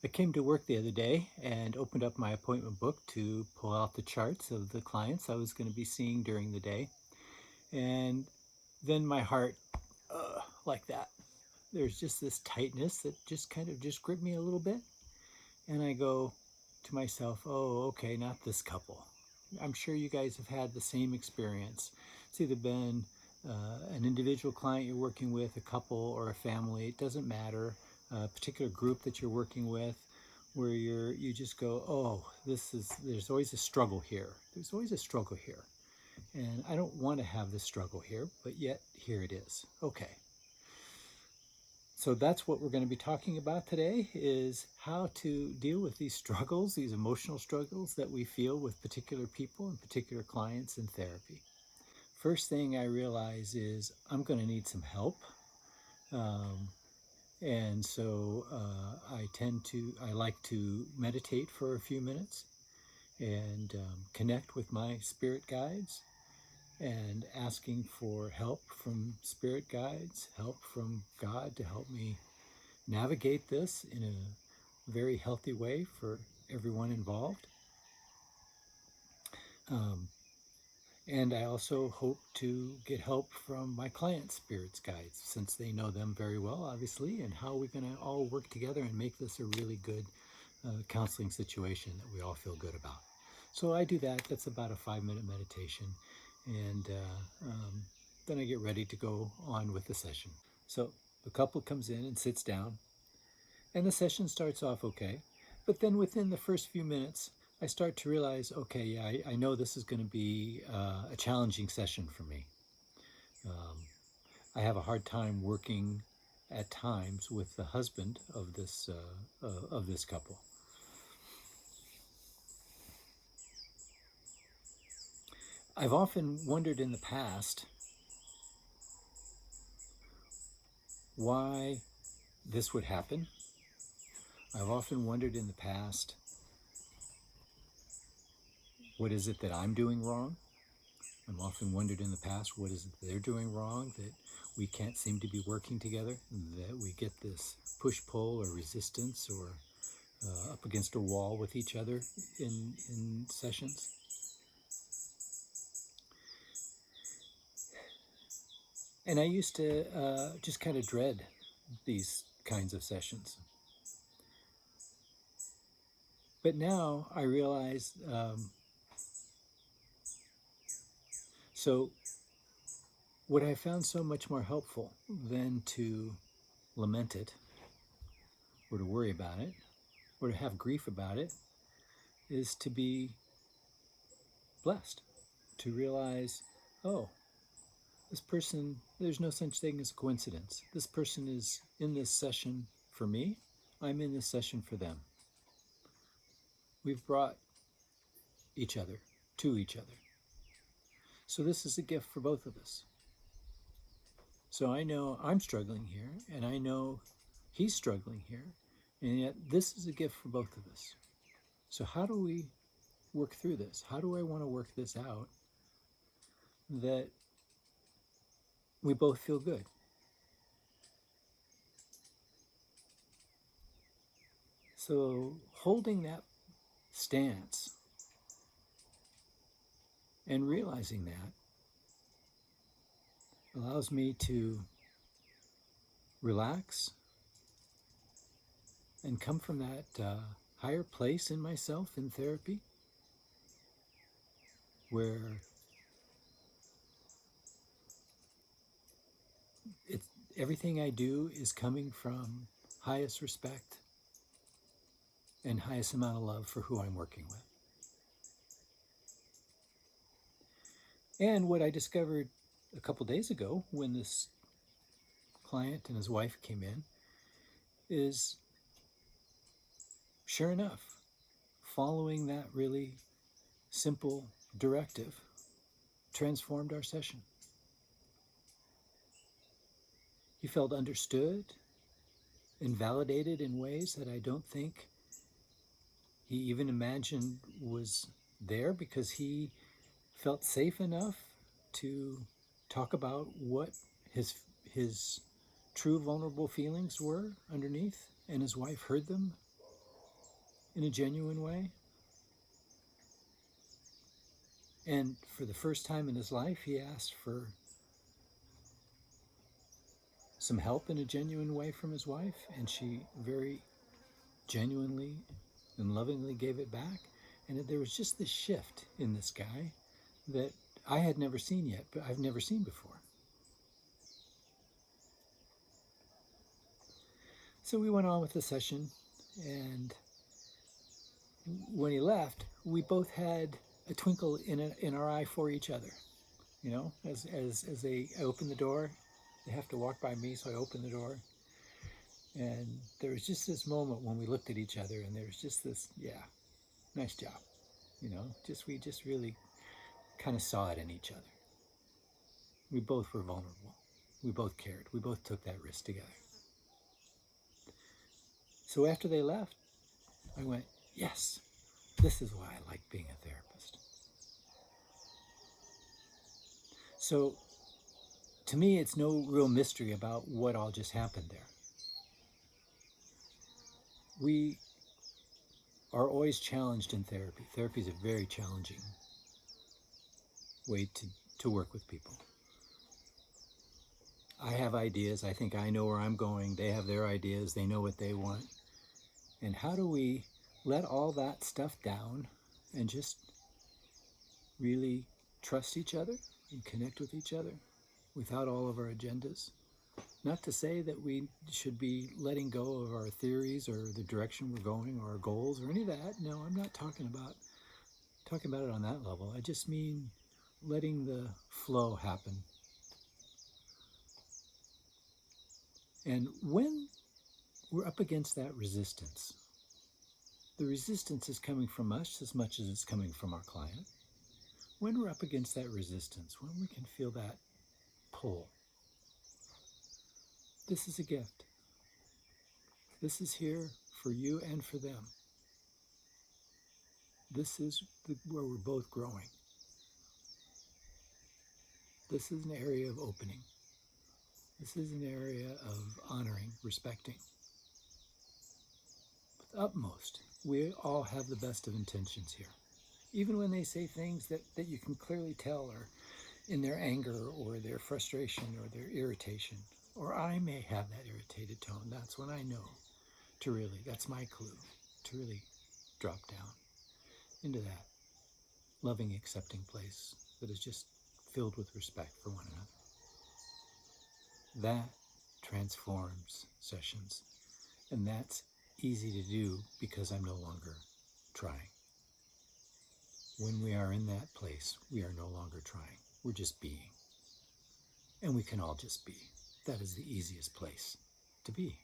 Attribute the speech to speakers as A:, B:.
A: I came to work the other day and opened up my appointment book to pull out the charts of the clients I was going to be seeing during the day. And then my heart, like that. There's just this tightness that just kind of just gripped me a little bit. And I go to myself, oh, okay, not this couple. I'm sure you guys have had the same experience. It's either been an individual client you're working with, a couple, or a family. It doesn't matter. A particular group that you're working with, where you just go, oh, there's always a struggle here. There's always a struggle here, and I don't want to have this struggle here, but yet here it is. Okay. So that's what we're going to be talking about today, is how to deal with these struggles, these emotional struggles that we feel with particular people and particular clients in therapy. First thing I realize is I'm going to need some help. And so I like to meditate for a few minutes and connect with my spirit guides, and asking for help from spirit guides, help from God to help me navigate this in a very healthy way for everyone involved. And I also hope to get help from my client spirits guides, since they know them very well, obviously, and how we're going to all work together and make this a really good counseling situation that we all feel good about. So I do that. That's about a 5-minute meditation. And then I get ready to go on with the session. So the couple comes in and sits down, and the session starts off okay. But then within the first few minutes, I start to realize, okay, yeah, I know this is going to be a challenging session for me. I have a hard time working at times with the husband of this couple. I've often wondered in the past why this would happen. I've often wondered in the past, what is it that I'm doing wrong? I've often wondered in the past, what is it they're doing wrong, that we can't seem to be working together, that we get this push-pull or resistance, or up against a wall with each other in sessions. And I used to just kind of dread these kinds of sessions. But now I realize, so what I found so much more helpful than to lament it, or to worry about it, or to have grief about it, is to be blessed, to realize, oh, this person, there's no such thing as coincidence. This person is in this session for me. I'm in this session for them. We've brought each other to each other. So this is a gift for both of us. So I know I'm struggling here, and I know he's struggling here, and yet this is a gift for both of us. So how do we work through this? How do I want to work this out that we both feel good? So holding that stance and realizing that allows me to relax and come from that higher place in myself in therapy, where everything I do is coming from highest respect and highest amount of love for who I'm working with. And what I discovered a couple days ago when this client and his wife came in is, sure enough, following that really simple directive transformed our session. He felt understood and validated in ways that I don't think he even imagined was there, because he felt safe enough to talk about what his true vulnerable feelings were underneath, and his wife heard them in a genuine way. And for the first time in his life, he asked for some help in a genuine way from his wife, and she very genuinely and lovingly gave it back. And there was just this shift in this guy that I had never seen yet, but I've never seen before. So we went on with the session, and when he left, we both had a twinkle in our eye for each other. You know, as I opened the door, they have to walk by me, so I opened the door. And there was just this moment when we looked at each other, and there was just this, yeah, nice job. You know, we just really kind of saw it in each other. We both were vulnerable. We both cared. We both took that risk together. So after they left, I went, yes, this is why I like being a therapist. So to me, it's no real mystery about what all just happened there. We are always challenged in therapy. Therapy is a very challenging way to work with people. I have ideas. I think I know where I'm going. They have their ideas. They know what they want. And how do we let all that stuff down and just really trust each other and connect with each other without all of our agendas? Not to say that we should be letting go of our theories or the direction we're going or our goals or any of that. No, I'm not talking about it on that level. I just mean letting the flow happen. And when we're up against that resistance, the resistance is coming from us as much as it's coming from our client. When we're up against that resistance, when we can feel that pull, this is a gift. This is here for you and for them. This is where we're both growing. This is an area of opening. This is an area of honoring, respecting. With utmost, we all have the best of intentions here. Even when they say things that you can clearly tell are in their anger or their frustration or their irritation, or I may have that irritated tone, that's when I know that's my clue, to really drop down into that loving, accepting place that is just filled with respect for one another. That transforms sessions, and that's easy to do because I'm no longer trying. When we are in that place, we are no longer trying. We're just being. And we can all just be. That is the easiest place to be.